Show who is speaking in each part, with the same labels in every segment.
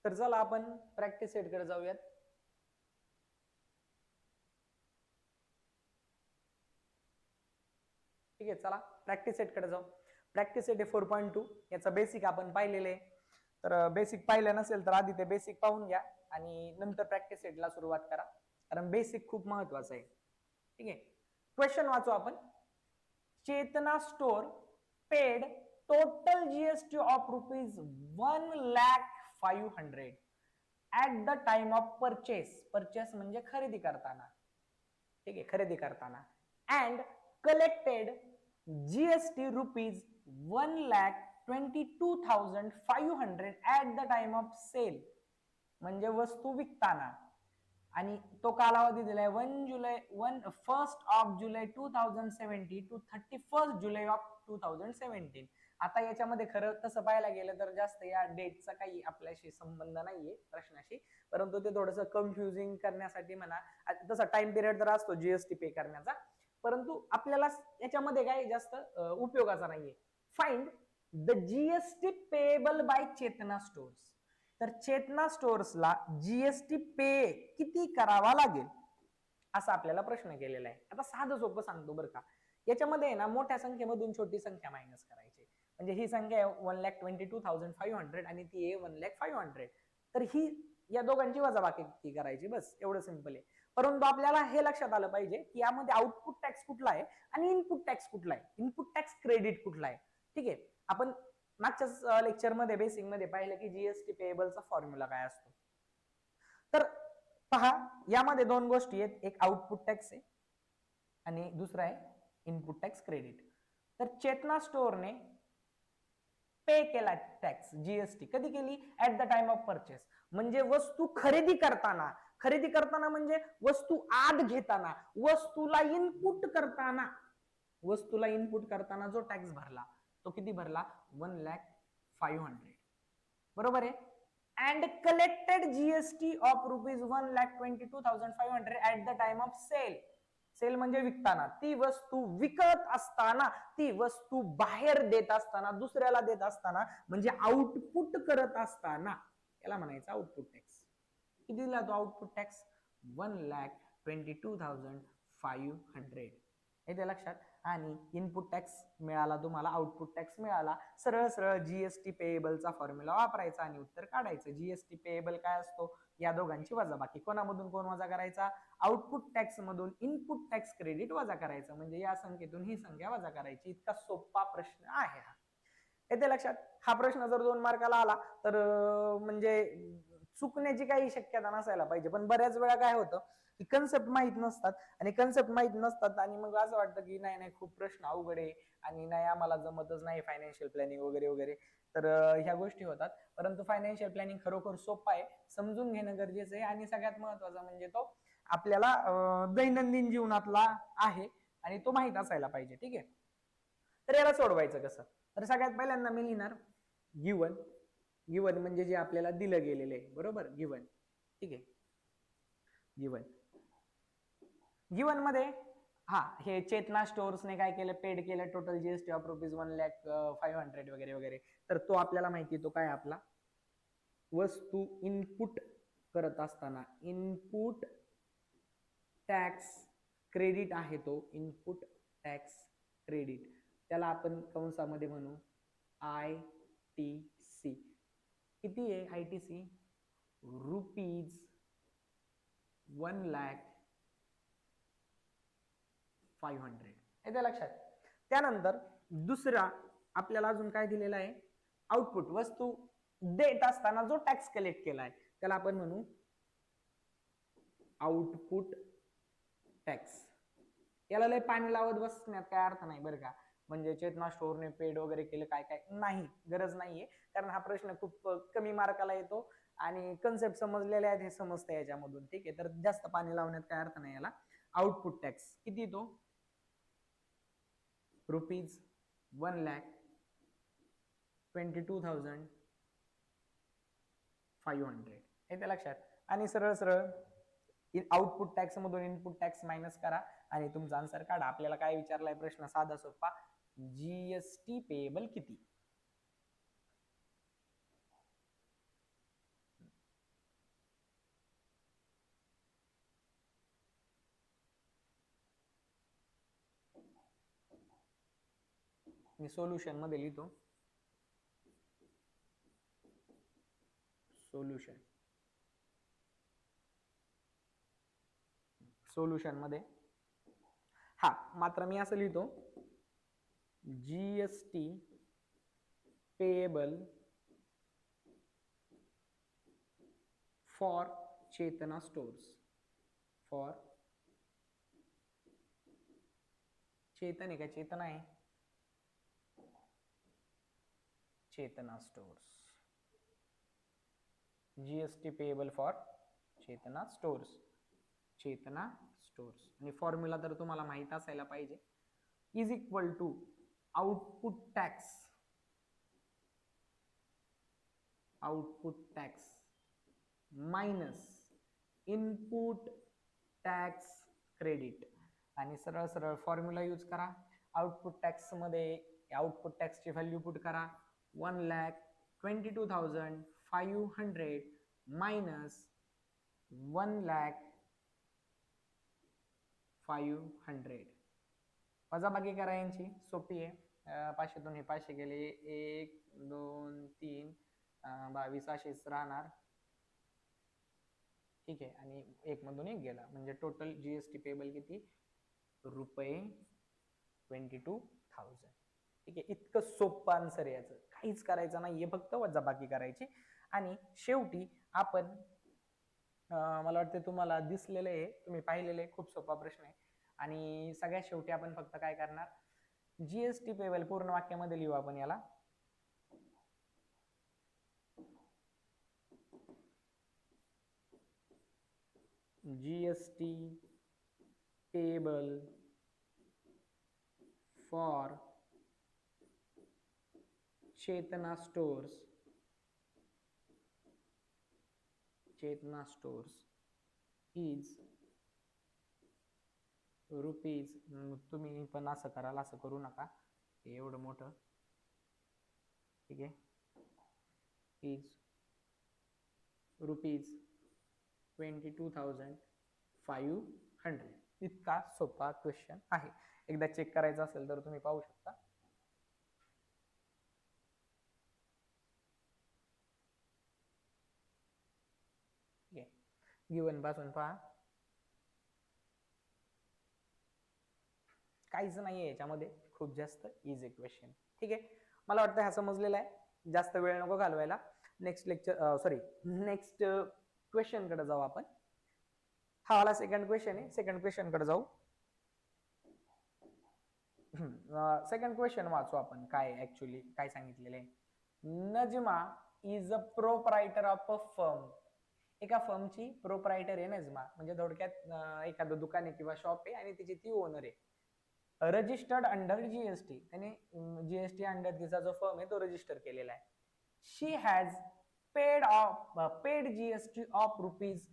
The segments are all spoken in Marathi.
Speaker 1: तर चला आपण प्रॅक्टिस सेट कडे जाऊयात. ठीक आहे, चला प्रॅक्टिस सेट कडे जाऊ. प्रॅक्टिस सेट आहे 4.2. याचा बेसिक आपण पाहिलेले आहे. तर बेसिक पाहिलं नसेल तर आधी ते बेसिक पाहून घ्या आणि नंतर प्रॅक्टिस सेटला सुरुवात करा, कारण बेसिक खूप महत्वाचं आहे. ठीक आहे, क्वेश्चन वाचू आपण. Chetana store paid total GST of ₹1,05,000 at the time of purchase म्हणजे खरेदी करताना. ठीक आहे, खरेदी करताना. And collected GST ₹1,22,500 at the time of sale म्हणजे वस्तू विकताना. आणि तो कालावधी दिलाय 1 जुलै टू 31 जुलै ऑफ 2017. आता याच्यामध्ये खरं तसं पाहायला गेलं तर जास्त या डेटचा काही आपल्याशी संबंध नाहीये प्रश्नाशी, परंतु ते थोडंसं कन्फ्युजिंग करण्यासाठी म्हणा, तसा टाइम पिरियड तर असतो जीएसटी पे करण्याचा, परंतु आपल्याला याच्यामध्ये काही जास्त उपयोगाचा नाहीये. Find the GST payable by Chetna stores. तर चेतना स्टोर्सला जीएसटी पे किती करावा लागेल असा आपल्याला प्रश्न केलेला आहे. आता साधं सोपं सांगतो बरं का. याच्यामध्ये ना मोठ्या संख्येमधून छोटी संख्या मायनस करायची. म्हणजे ही संख्या आहे 1,22,500 आणि ती आहे 1,05,000. तर ही या दोघांची वजाबाकी करायची, बस एवढं सिंपल आहे. परंतु आपल्याला हे लक्षात आलं पाहिजे की यामध्ये आउटपुट टॅक्स कुठला आहे आणि इनपुट टॅक्स कुठला आहे, इनपुट टॅक्स क्रेडिट कुठला आहे. ठीक आहे, आपण मागच्याच लेक्चरमध्ये बेसिक मध्ये पाहिलं की जीएसटी पेएबलचा फॉर्म्युला काय असतो. तर पहा, यामध्ये दोन गोष्टी आहेत, एक आउटपुट टॅक्स आहे आणि दुसरा आहे इनपुट टॅक्स क्रेडिट. तर चेतना स्टोअरने पे केला टॅक्स जीएसटी कधी केली, at the time of purchase म्हणजे वस्तू खरेदी करताना. खरेदी करताना म्हणजे वस्तू आत घेताना, वस्तूला इनपुट करताना जो टॅक्स भरला तो किती भरला, 1,05,000. बरोबर आहे. And collected GST of ₹1,22,500 at the time of sale म्हणजे विकताना. ती वस्तू विकत असताना, ती वस्तू बाहेर देत असताना, दुसऱ्याला देत असताना म्हणजे आउटपुट करत असताना याला म्हणायचं आउटपुट टॅक्स. किती दिला तो आउटपुट टॅक्स, 1,22,500. येते लक्षात. आणि इनपुट टॅक्स मिळाला तुम्हाला, आउटपुट टॅक्स मिळाला. सरळ सरळ जीएसटी पेएबलचा फॉर्म्युला वापरायचा आणि उत्तर काढायचं. जीएसटी पेएबल काय असतो, या दोघांची वजाबाकी. कोणामधून कोण वजा करायचा, आउटपुट टॅक्स मधून इनपुट टॅक्स क्रेडिट वजा करायचं, म्हणजे या संख्येतून ही संख्या वजा करायची. इतका सोपा प्रश्न आहे हा. येते लक्षात. हा प्रश्न जर 2 मार्काला आला तर म्हणजे चुकण्याची काही शक्यता नसायला पाहिजे. पण बऱ्याच वेळा काय होतं की कन्सेप्ट माहित नसतात आणि मग असं वाटतं की नाही खूप प्रश्न अवघड आहे आणि नाही आम्हाला जमतच नाही फायनान्शियल प्लॅनिंग वगैरे वगैरे. तर ह्या गोष्टी होतात. परंतु फायनान्शियल प्लॅनिंग खरोखर सोपं आहे, समजून घेणं गरजेचं आहे आणि सगळ्यात महत्वाचं म्हणजे तो आपल्याला दैनंदिन जीवनातला आहे आणि तो माहित असायला पाहिजे. ठीक आहे, तर याला सोडवायचं कसं. तर सगळ्यात पहिल्यांदा मी लिहिणार गिवन म्हणजे जे आपल्याला दिलं गेलेलं आहे. बरोबर, गिवन. ठीक आहे, गिवन मध्ये हा हे चेतना स्टोर्सने काय केलं, पेड केलं टोटल जीएसटी ऑफ ₹1,05,000 वगैरे वगैरे. तर तो आपल्याला माहिती, तो काय आपला वस्तू इनपुट करत असताना इनपुट टॅक्स क्रेडिट आहे. तो इनपुट टॅक्स क्रेडिट त्याला आपण कंसामध्ये म्हणू ITC. किती आहे ITC, ₹1,05,000. येते लक्षात. त्यानंतर दुसरा आपल्याला अजून काय दिलेला आहे, आउटपुट. वस्तू देत असताना जो टॅक्स कलेक्ट केलाय त्याला आपण म्हणू आउटपुट टॅक्स. याला लय पाणी लावत बसण्यात काय अर्थ नाही बरं का. म्हणजे चेतना स्टोअरने पेड वगैरे केलं काय काय नाही, गरज नाहीये, कारण हा प्रश्न खूप कमी मार्काला येतो आणि कन्सेप्ट समजलेले आहेत हे समजतं याच्यामधून. ठीक आहे, तर जास्त पाणी लावण्यात काय अर्थ नाही याला. आउटपुट टॅक्स किती, तो ₹1,22,500. येते लक्षात. आणि सरळ सरळ आउटपुट टॅक्स मधून इनपुट टॅक्स मायनस करा आणि तुमचा आन्सर काढा. आपल्याला काय विचारलाय प्रश्न, साधा सोपा, जीएसटी पेएबल किती. मी सोल्युशन मध्ये लिहितो. सोल्युशन मध्ये हा मात्र मी असं लिहितो, GST payable for Chetna stores, for Chetan आहे का चेतना आहे, Chetana stores, GST payable for Chetna stores, Chetana stores. आणि फॉर्म्युला तर तुम्हाला माहित असायला पाहिजे, is equal to output tax minus input tax credit. आणि सरळ सरळ फॉर्म्युला यूज करा. आउटपुट टॅक्स मध्ये आउटपुट टॅक्सची व्हॅल्यू पुट करा, 1,22,500 मायनस 1,05,00,000. वजाबाकी करा यांची, सोपी आहे. 500 हे 500 गेले, 1 2 3 22 असेच राहणार. ठीक आहे. आणि एक मधून एक गेला म्हणजे टोटल जीएसटी पेबल किती, रुपये 22,000. ठीक आहे. इतकं सोपं आन्सर आहे याचं, काहीच करायचं नाहीये, फक्त वजाबाकी करायची. आणि शेवटी आपण मला वाटतं तुम्हाला दिसलेलं आहे, तुम्ही पाहिलेलं आहे, खूप सोपा प्रश्न आहे. आणि सगळ्यात शेवटी आपण फक्त काय करणार, जीएसटी पेबल पूर्ण वाक्यामध्ये लिहू आपण याला. GST payable for Chetna stores is rupees, तुम्ही पण असं कराल, असं करू नका, एवढं मोठं. ठीक आहे. Is rupees 22,500. इतका सोपा क्वेश्चन आहे. एकदा चेक करायचं असेल तर तुम्ही पाहू शकता. गिवन पासून पहा, काहीच नाहीये याच्यामध्ये, खूप जास्त इझी क्वेश्चन. ठीक आहे. मला वाटतं हा समजलेला आहे, जास्त वेळ नको घालवायला. नेक्स्ट क्वेश्चन कडे जाऊ आपण. हा वाला सेकंड क्वेश्चन आहे, सेकंड क्वेश्चन कडे जाऊ. सेकंड क्वेश्चन वाचू आपण, काय ऍक्च्युअली काय सांगितलेलं आहे. Najma is a proprietor of a firm. एका फर्मची प्रोप्रायटर आहे नजमा, म्हणजे थोडक्यात एखादं दुकान आहे किंवा शॉप आहे आणि तिची ती ओनर आहे. रजिस्टर्ड अंडर जीएसटी, त्याने जीएसटी अंडर तिचा जो फर्म आहे तो रजिस्टर केलेला आहे. She has paid GST of rupees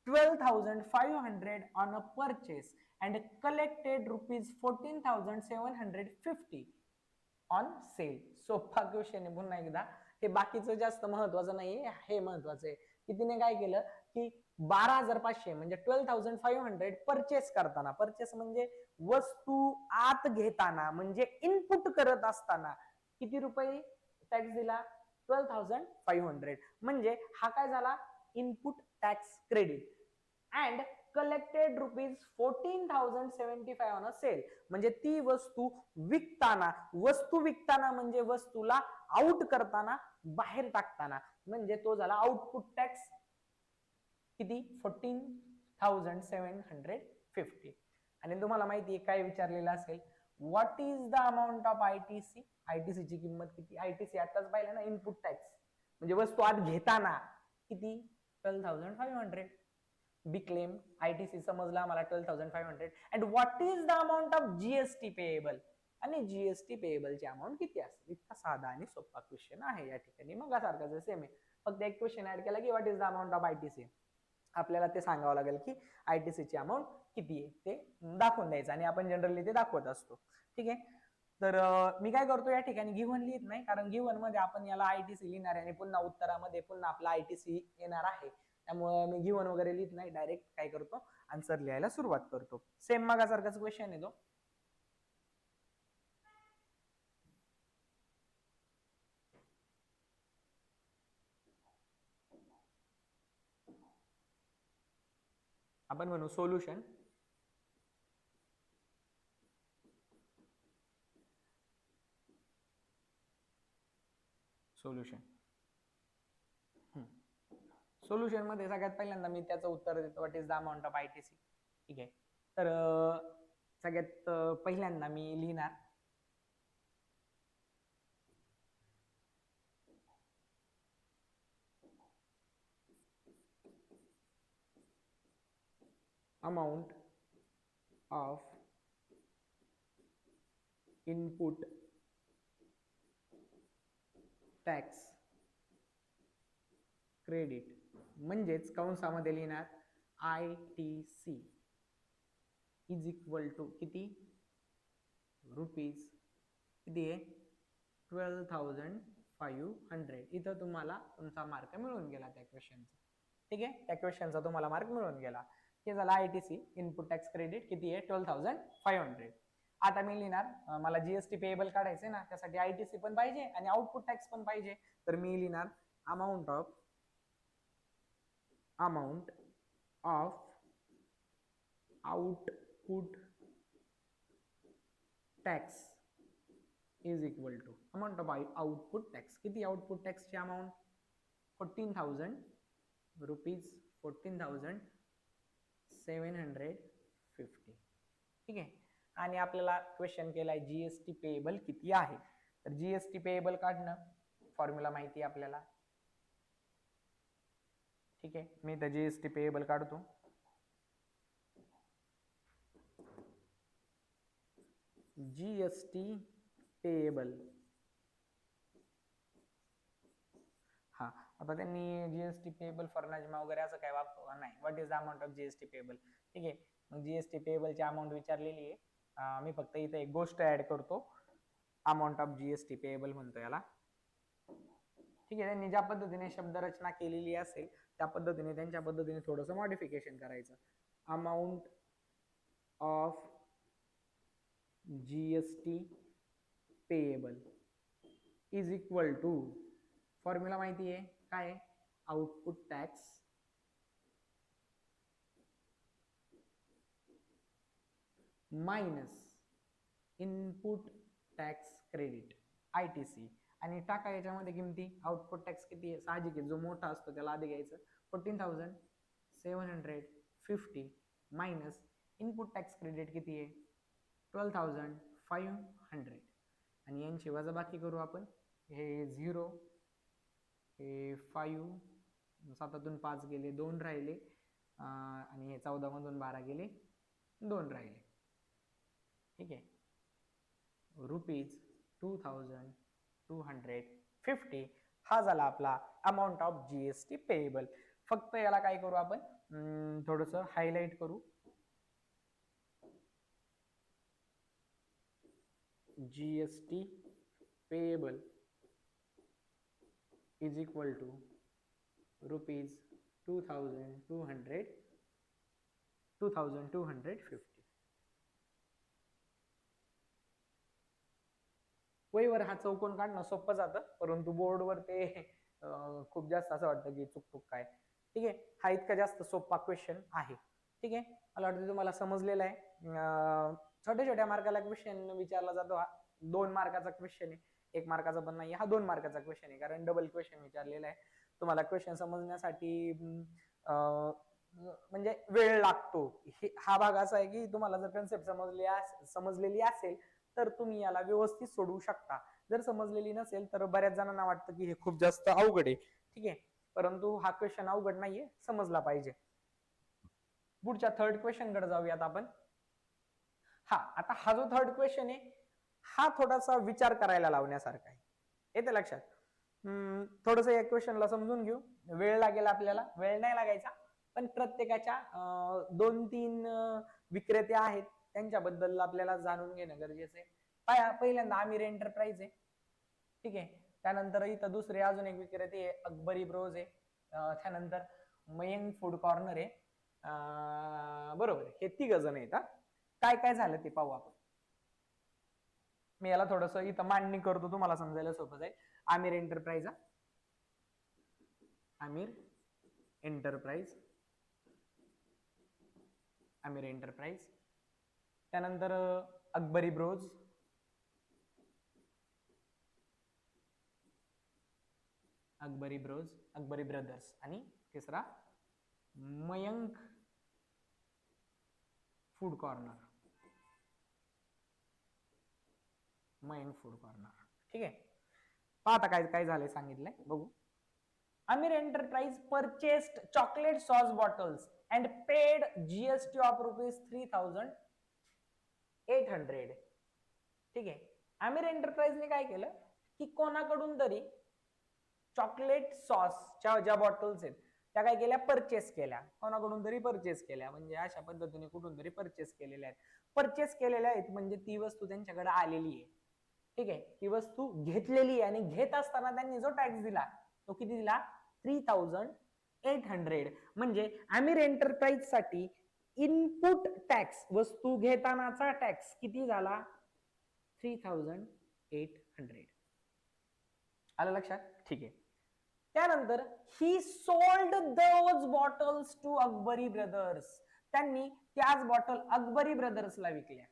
Speaker 1: 12,500 on a purchase and collected rupees 14,750 on sale. सोपा क्वेश्चन आहे. पुन्हा एकदा, हे बाकीचं जास्त महत्वाचं नाहीये, हे महत्वाचं आहे की तिने काय केलं की 12,500 म्हणजे 12,500 परचेस करताना, परचेस म्हणजे वस्तू आत घेताना, म्हणजे इनपुट करत असताना किती रुपये टॅक्स दिला, 12,500. म्हणजे हा काय झाला, input tax credit. And collected rupees 14,075 on a sale, म्हणजे ती वस्तू विकताना, वस्तू विकताना म्हणजे वस्तूला आउट करताना, बाहेर टाकताना, म्हणजे तो झाला आउटपुट टॅक्स किती, 14,750. आणि तुम्हाला माहिती आहे काय विचारलेलं असेल, what is the amount of ITC. ITC ची किंमत किती, आयटीसी आताच पाहिलं ना, इनपुट टॅक्स म्हणजे वस्तू आत घेताना किती, 12,500. बी क्लेम आयटीसी समजला मला, 12,500. And what is the amount of GST payable, आणि जीएसटी पेएबल ची अमाऊंट किती असेल. इतका साधा आणि सोपा क्वेश्चन आहे या ठिकाणी, मग सारखाच सेम आहे, फक्त एक क्वेश्चन ऍड केला की what is the amount of ITC. आपल्याला ते सांगावं लागेल की आयटीसी ची अमाऊंट किती आहे ते दाखवून द्यायचं, आणि आपण जनरली ते दाखवत असतो. ठीक आहे. तर मी काय करतो या ठिकाणी गिव्हन लिहित नाही, कारण गिव्हन मध्ये आपण याला आयटीसी लिहिणार आहे आणि पुन्हा उत्तरामध्ये पुन्हा आपला आयटीसी येणार आहे, त्यामुळे मी गिव्हन वगैरे लिहित नाही, डायरेक्ट काय करतो, आन्सर लिहायला सुरुवात करतो. सेम मागासारखाच क्वेश्चन आहे तो. आपण म्हणू सोल्युशन. सोल्युशन मध्ये सगळ्यात पहिल्यांदा मी त्याचं उत्तर देतो, what is the amount of ITC. ठीक आहे, तर सगळ्यात पहिल्यांदा मी लिहिणार amount of input tax credit, म्हणजेच कंसामध्ये लिहिणार ITC इज इक्वल टू किती, रुपीज किती आहे, 12,500. इथं तुम्हाला तुमचा मार्क मिळून गेला त्या क्वेश्चनचा. ठीक आहे, त्या क्वेश्चनचा तुम्हाला मार्क मिळून गेला. हे झालं ITC इनपुट टॅक्स क्रेडिट किती आहे, 12,500. आता मी लिहिणार, मला जीएसटी पेएबल काढायचे ना, त्यासाठी ITC पण पाहिजे आणि आउटपुट टॅक्स पण पाहिजे. तर मी लिहिणार amount of output tax is equal to amount of output tax. किती आउटपुट टॅक्सची अमाऊंट, 14,000 रुपीज, 14,750. ठीक आहे, आणि आपल्याला क्वेश्चन केलाय जीएसटी पेएबल किती आहे. तर जीएसटी पेएबल काढणं फॉर्म्युला माहिती आहे आपल्याला. ठीक आहे, मी तर जीएसटी पेएबल काढतो. जीएसटी पेएबल, हा आता त्यांनी जीएसटी पेएबल फॉर नजमा वगैरे असं काय नाही. What is the amount of GST payable. ठीक आहे, मग जीएसटी पेएबलची अमाऊंट विचारलेली आहे. मी फक्त इथे एक गोष्ट ऍड करतो, अमाऊंट ऑफ जीएसटी पेएबल म्हणतो याला. ठीक आहे, त्यांनी ज्या पद्धतीने शब्दरचना केलेली असेल त्या पद्धतीने त्यांच्या पद्धतीने थोडंसं मॉडिफिकेशन करायचं. Amount of GST payable is equal to, formula माहिती आहे काय, output tax minus input tax credit ITC, आणि टाका याच्यामध्ये किमती. आउटपुट टॅक्स किती आहे, साहजिक आहे, जो मोठा असतो त्याला आधी घ्यायचं. 14,750 मायनस इनपुट टॅक्स क्रेडिट किती आहे, 12,500, आणि यांची वजाबाकी करू आपण. हे 0, हे 5, 7तून 5 गेले, 2 राहिले, आणि हे 14 मधून 12 गेले, 2 राहिले. ठीक आहे, रुपीज 2,250 हा झाला आपला अमाऊंट ऑफ जीएसटी पेएबल. फक्त याला काय करू आपण, थोडंसं हायलाइट करू. GST payable is equal to rupees 2,250. वहीवर हा चौकोन काढणं सोपं जातं, परंतु बोर्डवर ते खूप जास्त असं वाटतं की चुकतुक काय. ठीक आहे, हा इतका जास्त सोपा क्वेश्चन आहे. ठीक आहे, मला वाटतं तुम्हाला समजलेलं आहे. छोट्या छोट्या मार्काला क्वेश्चन विचारला जातो. हा 2 मार्काचा क्वेश्चन आहे, 1 मार्काचा पण नाही. हा 2 मार्काचा क्वेश्चन आहे, कारण डबल क्वेश्चन विचारलेला आहे. तुम्हाला क्वेश्चन समजण्यासाठी म्हणजे वेळ लागतो. हा भाग असा आहे की तुम्हाला जर कन्सेप्ट समजलेली असेल तर तुम्ही याला व्यवस्थित सोडवू शकता. जर समजलेली नसेल तर बऱ्याच जणांना वाटतं की हे खूप जास्त अवघड आहे. ठीक आहे, परंतु हा क्वेश्चन अवघड नाहीये, समजला पाहिजे. पुढच्या थर्ड क्वेश्चन कडे जाऊयात आपण. हा, आता हा जो थर्ड क्वेश्चन आहे हा थोडासा विचार करायला लावण्यासारखा आहे. येते लक्षात. थोडस या क्वेश्चनला समजून घेऊ. वेळ लागेल आपल्याला, वेळ नाही लागायचा, पण प्रत्येकाच्या 2-3 विक्रेते आहेत त्यांच्याबद्दल आपल्याला जाणून घेणं गरजेचं आहे. पहिल्यांदा आमिर एंटरप्राइज आहे. ठीक आहे, त्यानंतर इथं दुसरे अजून एक विक्रेते आहे, अकबरी ब्रोज आहे. त्यानंतर मयंक फूड कॉर्नर आहे. बरोबर, हे 3 जण आहेत. काय काय झालं ते पाहू आपण. मी याला थोडस इथं मांडणी करतो, तुम्हाला समजायला सोपं जाईल. Aamir enterprise, Aamir enterprise Aamir enterprise. त्यानंतर अकबरी ब्रोज, अकबरी ब्रदर्स, आणि तिसरा मयंक फूड कॉर्नर. ठीक आहे. आता काय काय झालंय सांगितलंय बघू. Aamir enterprise purchased chocolate sauce bottles and paid GST of ₹3,800. ठीक आहे. आमिर एंटरप्राइजने काय केलं की कोणाकडून तरी चॉकलेट सॉसच्या ज्या बॉटल्स आहेत त्या काय केल्या, परचेस केल्या. कोणाकडून तरी परचेस केल्या, म्हणजे अशा पद्धतीने कुठून तरी परचेस केलेल्या आहेत. परचेस केलेल्या आहेत म्हणजे ती वस्तू त्यांच्याकडे आलेली आहे. ठीक आहे. ती वस्तू घेतलेली आहे आणि घेत असताना त्यांनी जो टॅक्स दिला तो किती दिला, 3,800. म्हणजे आमिर एंटरप्राइज साठी इनपुट टॅक्स, वस्तू घेतानाचा टॅक्स किती झाला, 3,800. आलं लक्षात? ठीक आहे. त्यानंतर he sold those bottles to Akbari brothers. त्यांनी त्याच बॉटल अकबरी ब्रदर्सला विकल्या.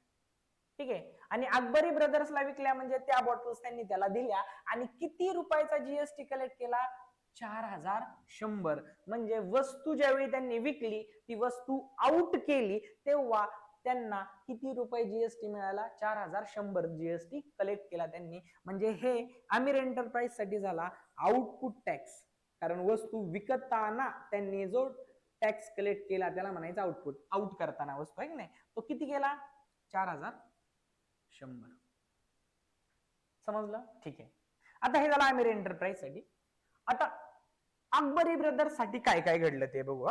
Speaker 1: ठीक आहे. आणि अकबरी ब्रदर्सला विकल्या म्हणजे त्या बॉटल्स त्यांनी त्याला दिल्या आणि किती रुपयाचा जीएसटी कलेक्ट केला, 4,100. म्हणजे वस्तू ज्यावेळी त्यांनी विकली, ती वस्तू आउट केली, तेव्हा त्यांना किती रुपये जीएसटी मिळाला, 4,100 जीएसटी कलेक्ट केला त्यांनी. म्हणजे हे आमिर एंटरप्राइज साठी झाला आउटपुट टॅक्स. कारण वस्तू विकताना त्यांनी जो टॅक्स कलेक्ट केला त्याला म्हणायचं आउटपुट. आउट करताना वस्तू आहे की नाही, तो किती केला, 4,100. समजलं? ठीक आहे. आता हे झालं आमिर एंटरप्राइज साठी. आता अकबरी ब्रदर्स साठी काय काय घडलं ते बघू.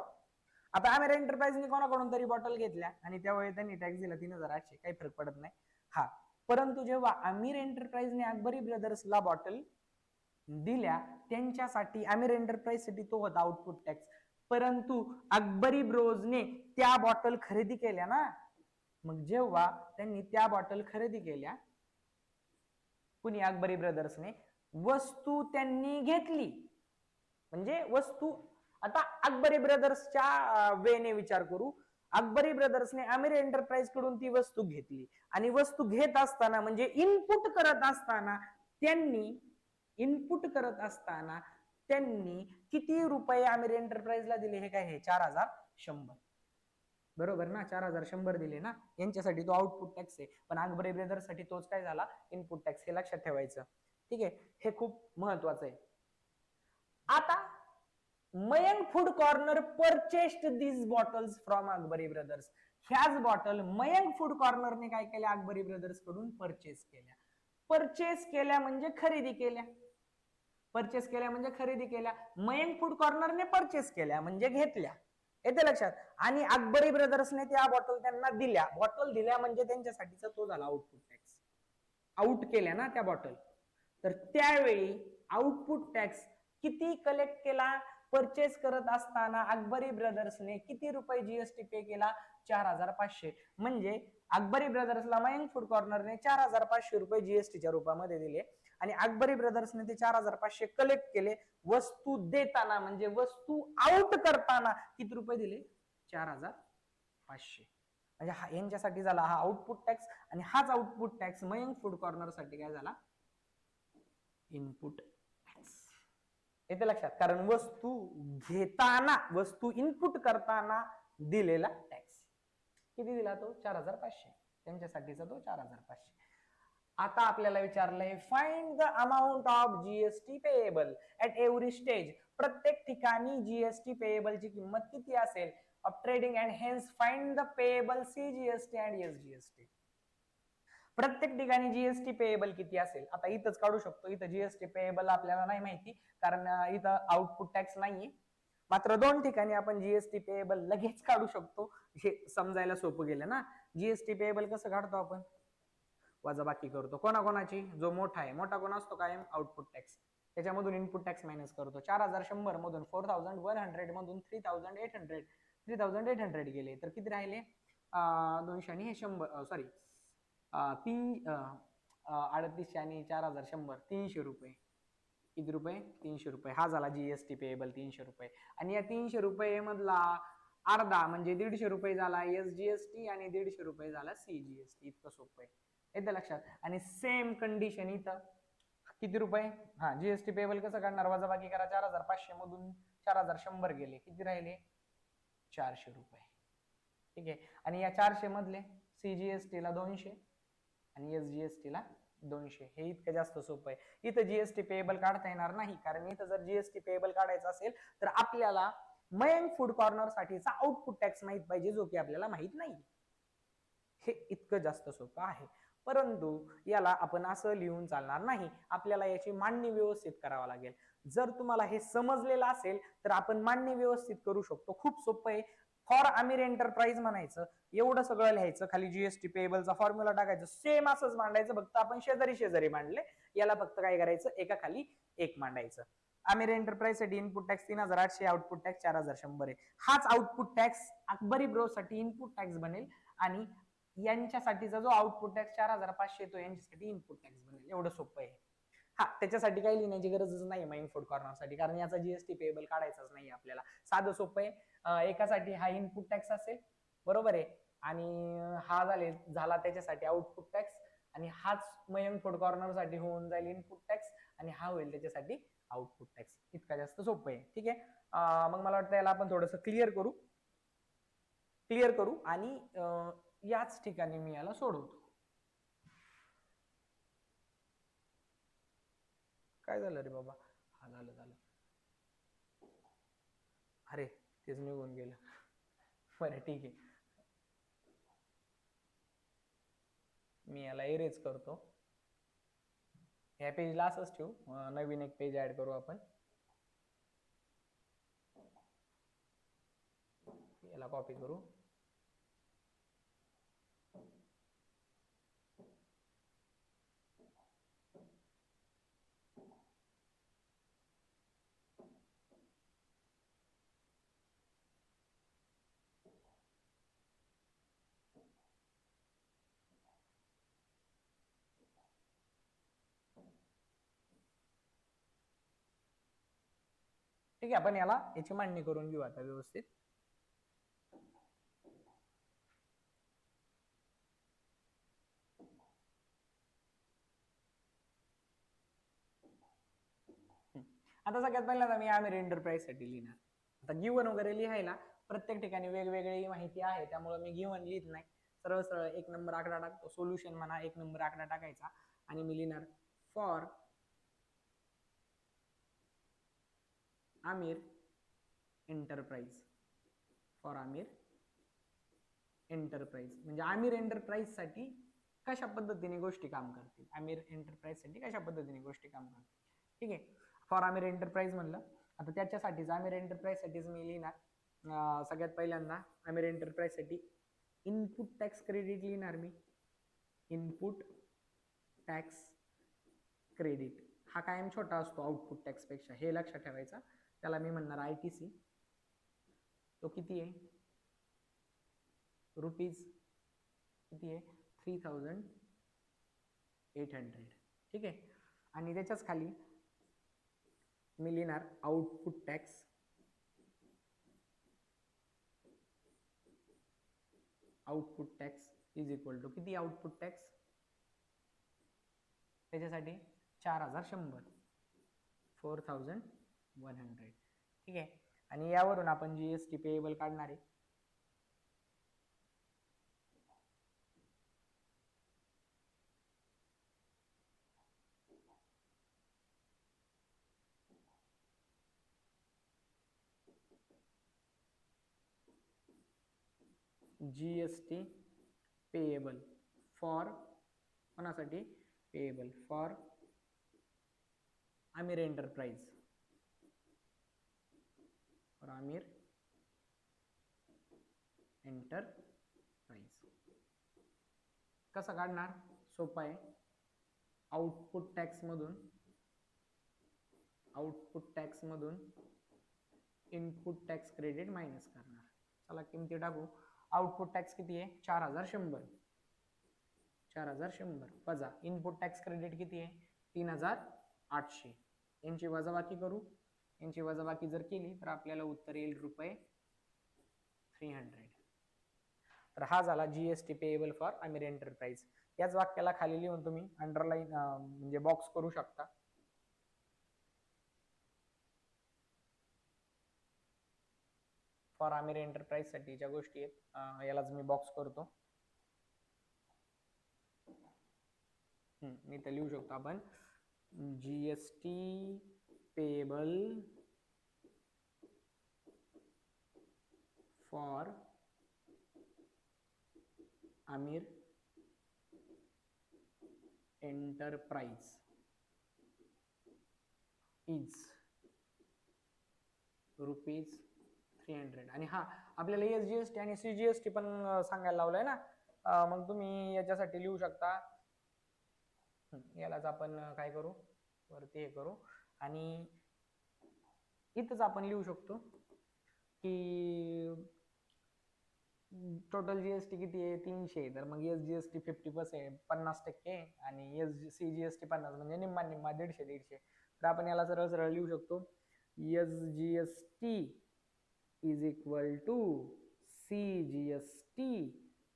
Speaker 1: आता आमिर एंटरप्राइजने कोणाकडून तरी बॉटल घेतल्या आणि त्यावेळी त्यांनी टॅक्स दिला 3,800. काही फरक पडत नाही. हा, परंतु जेव्हा आमिर एंटरप्राइजने अकबरी ब्रदर्सला बॉटल दिल्या त्यांच्यासाठी आमिर एंटरप्राइज साठी तो होता आउटपुट टॅक्स. परंतु अकबरी ब्रोजने त्या बॉटल खरेदी केल्या ना, मग जेव्हा त्यांनी त्या बॉटल खरेदी केल्या, कुणी, अकबरी ब्रदर्सने, वस्तू त्यांनी घेतली. म्हणजे वस्तू, आता अकबरी ब्रदर्सच्या वेने विचार करू. अकबरी ब्रदर्सने आमिर एंटरप्राइज कडून ती वस्तू घेतली आणि वस्तू घेत असताना म्हणजे इनपुट करत असताना त्यांनी किती रुपये आमिर एंटरप्राइजला दिले, हे काय, हे 4,100. बरोबर ना, 4,100 दिले ना. यांच्यासाठी तो आउटपुट टॅक्स आहे, पण अकबरी ब्रदर्स साठी तोच काय झाला, इनपुट टॅक्स. हे लक्षात ठेवायचं. ठीक आहे. हे खूप महत्वाचं आहे. आता Mayank food corner purchased these bottles from Akbari brothers. ह्याच बॉटल मयंक फूड कॉर्नरने काय केल्या, अकबरी ब्रदर्स कडून परचेस केल्या. परचेस केल्या म्हणजे खरेदी केल्या. परचेस केल्या म्हणजे खरेदी केल्या. मयंक फूड कॉर्नरने परचेस केल्या म्हणजे घेतल्या. येते लक्षात? आणि अकबरी ब्रदर्सने त्या बॉटल त्यांना दिल्या. बॉटल दिल्या म्हणजे त्यांच्यासाठीचा तो झाला आउटपुट टॅक्स. आउट केल्या ना त्या बॉटल. तर त्यावेळी आउटपुट टॅक्स किती कलेक्ट केला, परचेस करत असताना अकबरी ब्रदर्सने किती रुपये जीएसटी पे केला, 4,500. म्हणजे अकबरी ब्रदर्सला मयंक फूड कॉर्नरने 4,500 रुपये जीएसटीच्या रूपामध्ये दिले आणि अकबरी ब्रदर्सने ते 4,500 कलेक्ट केले. वस्तू देताना म्हणजे वस्तू आउट करताना किती रुपये दिले, 4,500. म्हणजे हा यांच्यासाठी झाला हा आउटपुट टॅक्स. आणि हाच output tax Mayank food corner साठी काय झाला, इनपुट टॅक्स. येते लक्षात? कारण वस्तू घेताना, वस्तू इनपुट करताना दिलेला टॅक्स किती दिला, तो 4,500. त्यांच्यासाठीचा तो 4,500. आता आपल्याला विचारलंय find the amount of GST payable at every stage. प्रत्येक ठिकाणी जीएसटी पेएबलची किंमत किती असेल of trading and hence find the payable CGST and SGST. प्रत्येक ठिकाणी जीएसटी पेएबल किती असेल. आता इथंच काढू शकतो. इथं जीएसटी पेएबल आपल्याला नाही माहिती कारण इथं आउटपुट टॅक्स नाहीये. मात्र 2 ठिकाणी आपण जीएसटी पेएबल लगेच काढू शकतो. हे समजायला सोपं गेलं ना. जीएसटी पेएबल कसं काढतो आपण, वजाबाकी करतो. कोणाकोणाची, जो मोठा आहे, मोठा कोण असतो कायम, आउटपुट टॅक्स. त्याच्यामधून इनपुट टॅक्स मायनस करतो. 4,100 मधून 4,100 मधून 3,800 गेले तर किती राहिले, 200 आणि हे 100, सॉरी 38 आणि 4,100, 300 रुपये. किती रुपये, 300 रुपये. हा झाला जीएसटी पेएबल, 300 रुपये. आणि या 300 रुपये मधला अर्धा म्हणजे 150 रुपये झाला SGST आणि 150 रुपये झाला CGST. इतकं सोपं आहे, येतं लक्षात. आणि सेम कंडिशन इथं किती रुपये, हा जीएसटी पेबल कसं काढणार, वजाबाकी करा, 4500 मधून 4100 गेले, किती राहिले 400 रुपये. ठीक आहे, आणि या 400 मधले CGST ला 200 आणि SGST ला 200. हे इतकं जास्त सोपं आहे. इथं जीएसटी पेएबल काढता येणार नाही, कारण इथं जर जीएसटी पेएबल काढायचं असेल तर आपल्याला मयंक फूड कॉर्नर साठीचा आउटपुट टॅक्स माहित पाहिजे, जो की आपल्याला माहित नाही. हे इतकं जास्त सोपं आहे. परंतु याला आपण असं लिहून चालणार नाही, आपल्याला याची मांडणी व्यवस्थित करावा लागेल. जर तुम्हाला हे समजलेलं असेल तर आपण मांडणी व्यवस्थित करू शकतो. खूप सोपं आहे. फॉर आमिर एंटरप्राइज म्हणायचं, एवढं सगळं लिहायचं, खाली जीएसटी पेएबलचा फॉर्म्युला टाकायचं, सेम असंच मांडायचं, फक्त आपण शेजारी शेजारी मांडले. याला फक्त काय करायचं, एका खाली एक मांडायचं. आमिर एंटरप्राइज साठी इनपुट टॅक्स 3800, आउटपुट टॅक्स 4100 आहे. हाच आउटपुट टॅक्स अकबरी ब्रो साठी इनपुट टॅक्स बनेल आणि यांच्यासाठीचा जो आउटपुट टॅक्स 4500 येतो यांच्यासाठी इनपुट टॅक्स बनेल. एवढं सोपं आहे. हा, त्याच्यासाठी काही लिहिण्याची गरजच नाही मयंक फूड कॉर्नर साठी, कारण याचा जीएसटी पेएबल काढायचाच नाही आपल्याला. साधं सोपं आहे. एकासाठी हा इनपुट टॅक्स असेल, बरोबर आहे, आणि हा झाला त्याच्यासाठी आउटपुट टॅक्स, आणि हाच मयंक फूड कॉर्नर साठी होऊन जाईल इनपुट टॅक्स, आणि हा होईल त्याच्यासाठी आउटपुट टॅक्स. इतका जास्त सोपं आहे. ठीक आहे, मग मला वाटतं याला आपण थोडंसं क्लिअर करू आणि याच ठिकाणी मी याला सोडवतो. काय झालं रे बाबा, हा झालं, अरे तेच निघून गेलं. बरं ठीक आहे, मी याला इरेज करतो. या पेजला असंच ठेवू, नवीन एक पेज ऍड करू आपण. याला कॉपी करू. ठीक आहे, आपण याची मांडणी करून घेऊ आता व्यवस्थित. आता सगळ्यात पहिल्यांदा मी आमिर एंटरप्राइज साठी लिहिणार. आता गिवन वगैरे लिहायला प्रत्येक ठिकाणी वेगवेगळी माहिती आहे, त्यामुळे मी गिवन लिहित नाही. सरळ सरळ 1 नंबर आकडा टाकतो, सोल्युशन म्हणा 1 नंबर आकडा टाकायचा, आणि मी लिहिणार for Aamir enterprise. For Aamir enterprise म्हणजे आमिर एंटरप्राइज साठी कशा पद्धतीने गोष्टी काम करतील, आमिर एंटरप्राइज साठी कशा पद्धतीने गोष्टी काम करतील. ठीक आहे, फॉर आमिर एंटरप्राइज म्हणलं. आता त्याच्यासाठीच आमिर एंटरप्राइज साठीच मी लिहिणार सगळ्यात पहिल्यांदा आमिर एंटरप्राइज साठी इनपुट टॅक्स क्रेडिट लिहिणार मी. इनपुट टॅक्स क्रेडिट हा कायम छोटा असतो आउटपुट टॅक्स पेक्षा, हे लक्षात ठेवायचा. त्याला मी म्हणणार ITC. तो किती आहे, रुपीज किती आहे, 3800. ठीक आहे, आणि त्याच्याच खाली मी लिहिणार output tax. Output tax is equal to किती, आउटपुट टॅक्स त्याच्यासाठी 4100, 4100. ठीक आहे, आणि यावरून आपण जीएसटी पेएबल काढणार आहे. जीएसटी पेएबल फॉर कोणासाठी, payable for Aamir enterprise. For Aamir enterprise कसं काढणार, सोपं आहे. आउटपुट टॅक्स मधून इनपुट टॅक्स क्रेडिट मायनस करणार. चला किमती टाकू. आउटपुट टॅक्स किती आहे, 4100. 4100 वजा इनपुट टॅक्स क्रेडिट किती आहे, 3800. यांची वजाबाकी करू. यांची वजाबाकी जर केली तर आपल्याला उत्तर येईल रुपये 300. तर हा झाला GST payable for Aamir enterprise. याच वाक्याला खाली लिहून तुम्ही अंडरलाईन म्हणजे बॉक्स करू शकता. फॉर आमिर एंटरप्राइज साठी ज्या गोष्टी आहेत यालाच मी बॉक्स करतो. मी तर लिहू शकतो आपण GST payable for Aamir enterprise is ₹300. आणि हा आपल्याला एसजीएसटी आणि सीजीएसटी पण सांगायला लावलंय ना. मग तुम्ही याच्यासाठी लिहू शकता. यालाच आपण काय करू, वरती हे करू आणि इथंच आपण लिहू शकतो की टोटल जीएसटी किती आहे 300. तर मग एसजीएसटी 50%, 50% आणि सीजीएसटी 50, म्हणजे निम्मा निम्मा 150. तर आपण याला सरळ सरळ लिहू शकतो SGST is equal to CGST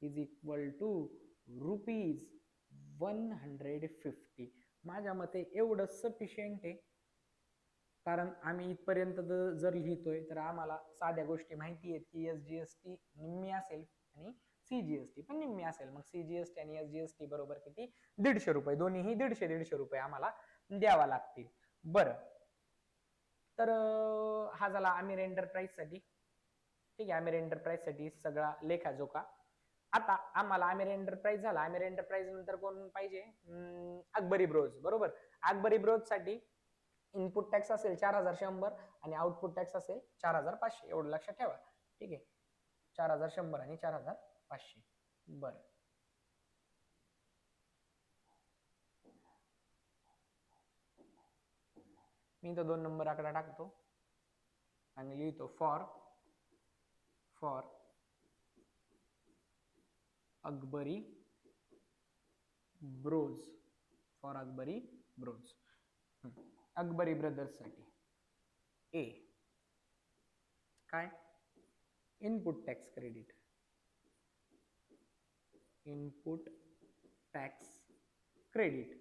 Speaker 1: is equal to ₹150. माझ्या मते एवढं सफिशियंट आहे, कारण आम्ही इथपर्यंत जर लिहितोय तर आम्हाला साध्या गोष्टी माहिती आहेत की एसजीएसटी निम्मी असेल आणि सीजीएसटी पण निम्मी असेल. मग सीजीएसटी आणि एसजीएसटी बरोबर किती, ₹150. दोन्हीही 150 रुपये आम्हाला द्यावा लागतील. बरं, तर हा झाला आमिर एंटरप्राइज साठी. ठीक आहे, आमिर एंटरप्राइज साठी सगळा लेखाजोखा. आता आम्हाला आमिर एंटरप्राइज झाला. आमिर एंटरप्राइज नंतर कोण पाहिजे, अकबरी ब्रोज. बरोबर, अकबरी ब्रोज साठी इनपुट टॅक्स असेल 4100 आणि आउटपुट टॅक्स असेल 4500. एवढं लक्षात ठेवा. ठीक आहे, 4100 आणि 4500. बरं, मी तो 2 नंबर आकडा टाकतो आणि लिहितो for Akbari bros. For Akbari bros, Akbari brothers साठी ए काय, input tax credit, input tax credit,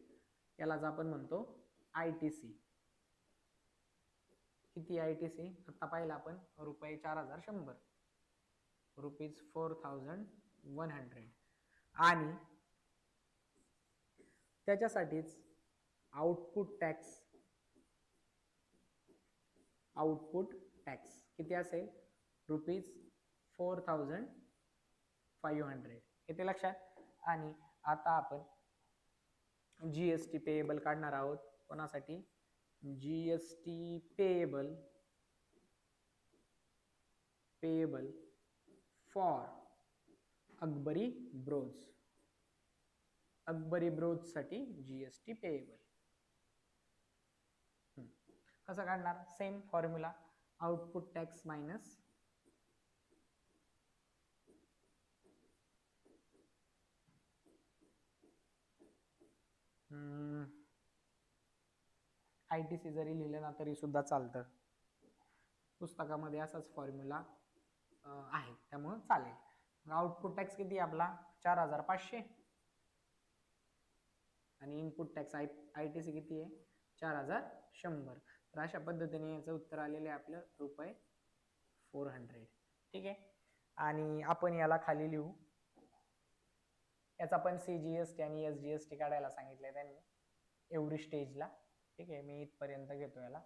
Speaker 1: यालाच आपण म्हणतो आयटीसी. किती आयटीसी आता पाहिलं आपण, ₹4100, ₹4100. आणि त्याच्यासाठीच आउटपुट टॅक्स किती असेल, ₹4500. येते लक्षात. आणि आता आपण जीएसटी पेएबल काढणार आहोत. कोणासाठी, GST payable for Akbari bros. Akbari bros साठी जीएसटी पेएबल कसं काढणार, same formula, output tax minus ITC जरी लिहिलं ना तरी सुद्धा चालतं. पुस्तकामध्ये असाच फॉर्म्युला आहे, त्यामुळं चालेल. आउटपुट टॅक्स किती आपला 4500 आणि इनपुट टॅक्स आयटीसी किती आहे 4100. तर अशा पद्धतीने याचं उत्तर आलेलं आहे आपलं ₹400. ठीक आहे, आणि आपण याला खाली लिहू. याचा पण सीजीएसटी आणि एसजीएसटी काढायला सांगितलंय त्यांनी एव्हरी स्टेजला. ठीक आहे, मी इथपर्यंत घेतो याला.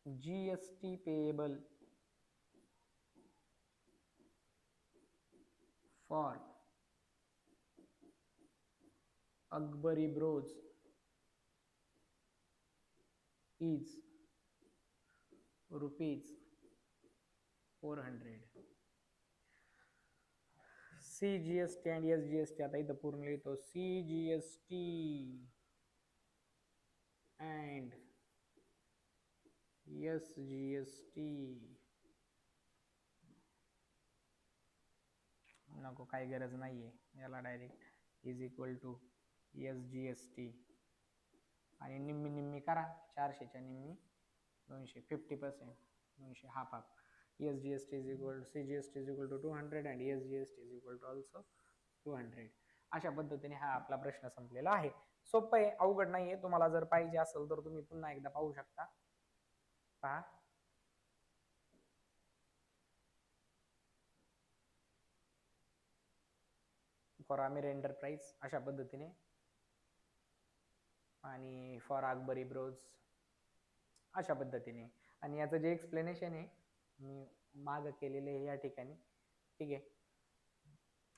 Speaker 1: GST payable for Akbari bros is ₹400. CGST आणि एसजीएसटी आता इथं पूर्ण लिहितो, सीजीएसटी अँड एसजीएसटी नको, काही गरज नाहीये याला. Direct is equal to SGST आणि निम्मी निम्मी करा, 400च्या निम्मी 200, 50%, 200 half half. SGST is equal to CGST is equal to 200 and SGST is equal to also 200. अशा पद्धतीने हा आपला प्रश्न संपलेला आहे. सोपं आहे, अवघड नाहीये. तुम्हाला जर पाहिजे असेल तर तुम्ही पुन्हा एकदा पाहू शकता. पहा, फॉर आमिर एंटरप्राइज अशा पद्धतीने, आणि फॉर अकबरी ब्रोज अशा पद्धतीने. आणि याचं जे एक्सप्लेनेशन आहे मी मागं केलेले आहे या ठिकाणी. ठीक आहे,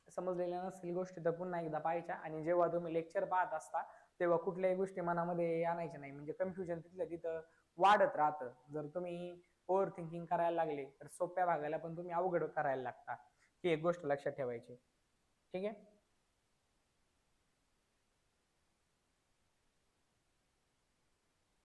Speaker 1: समजलेल्या नसतील गोष्टी तर पुन्हा एकदा पाहायच्या. आणि जेव्हा तुम्ही लेक्चर पाहत असता तेव्हा कुठल्याही गोष्टी मनामध्ये आणायच्या नाही, म्हणजे कन्फ्युजन तिथल्या तिथं वाढत राहतं. जर तुम्ही ओव्हर थिंकिंग करायला लागले तर सोप्या भागाला पण तुम्ही अवघड करायला लागता. ही एक गोष्ट लक्षात ठेवायची. ठीक आहे.